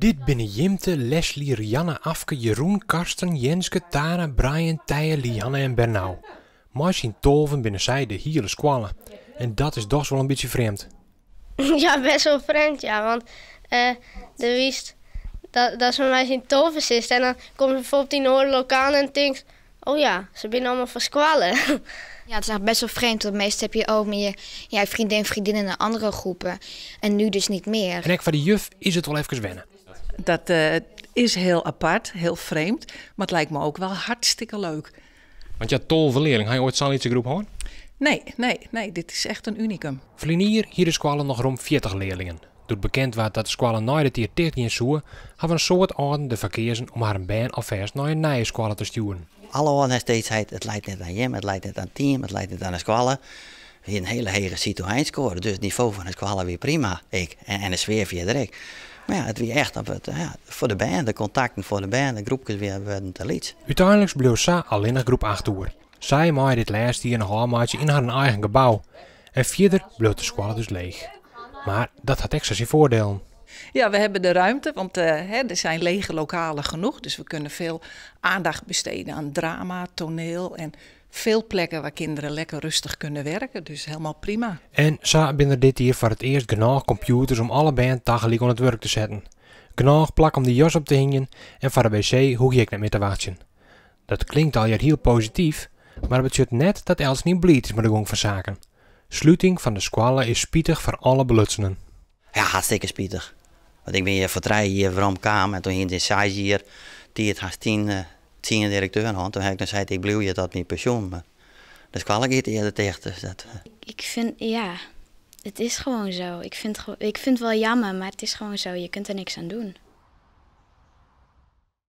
Dit binnen Jimte, Leslie, Rianne, Afke, Jeroen, Karsten, Jenske, Tara, Brian, Tije, Lianne en Bernau. Maar zijn tolven binnen zij de hele squallen. En dat is toch wel een beetje vreemd. Ja, best wel vreemd, ja. Want de wist dat ze mij zijn tolven is. En dan komt ze bijvoorbeeld in de lokaal en denkt... Oh ja, ze zijn allemaal van squallen. Ja, het is echt best wel vreemd. Want meestal heb je ook met je vriendinnen in andere groepen. En nu dus niet meer. En ook voor de juf is het wel even wennen. Dat is heel apart, heel vreemd. Maar het lijkt me ook wel hartstikke leuk. Want ja, tolve leerling, ga je ooit zo'n groep hoor? Nee, dit is echt een unicum. Vlinier, hier de squallen nog rond 40 leerlingen. Doet bekend wordt dat de squallen na de tier 13 zoeken, hebben een soort orden de verkeersen om haar een baan alvast naar een nieuwe squallen te sturen. Alle orden steeds het leidt net aan Jim, het leidt net aan het team, het leidt net aan de squallen. We hebben een hele hege situatie scoren, dus het niveau van de squallen weer prima. En de sfeer via direct. Maar ja, het weer echt op het, voor de band, de contacten voor de band, de groepjes weer werden te lied. Uiteindelijk bleef Sa alleen in groep 8 door. Zij maakte dit laatste hier een haalmaatje in haar eigen gebouw. En verder bleef de squallen dus leeg. Maar dat had extra zijn voordelen. Ja, we hebben de ruimte, want er zijn lege lokalen genoeg. Dus we kunnen veel aandacht besteden aan drama, toneel en veel plekken waar kinderen lekker rustig kunnen werken. Dus helemaal prima. En Sa binnen dit hier voor het eerst genoeg computers om alle band tegelijk aan het werk te zetten. Genoeg plak om de jas op te hingen en voor de wc hoef je niet meer te wachten. Dat klinkt al heel positief, maar het betekent net dat Els niet blij is met de gang van zaken. Sluiting van de squallen is spietig voor alle belutsenen. Ja, hartstikke spietig. Want ik ben hier voor 3 jaar waarom kwam en toen ging het 6 jaar, die het haast 10 directeur had. Toen heb ik dan zei ik bleef je dat met pensioen. Maar de squallen gaat eerder tegen. Dus dat, Ik vind, ja, het is gewoon zo. Ik vind het wel jammer, maar het is gewoon zo. Je kunt er niks aan doen.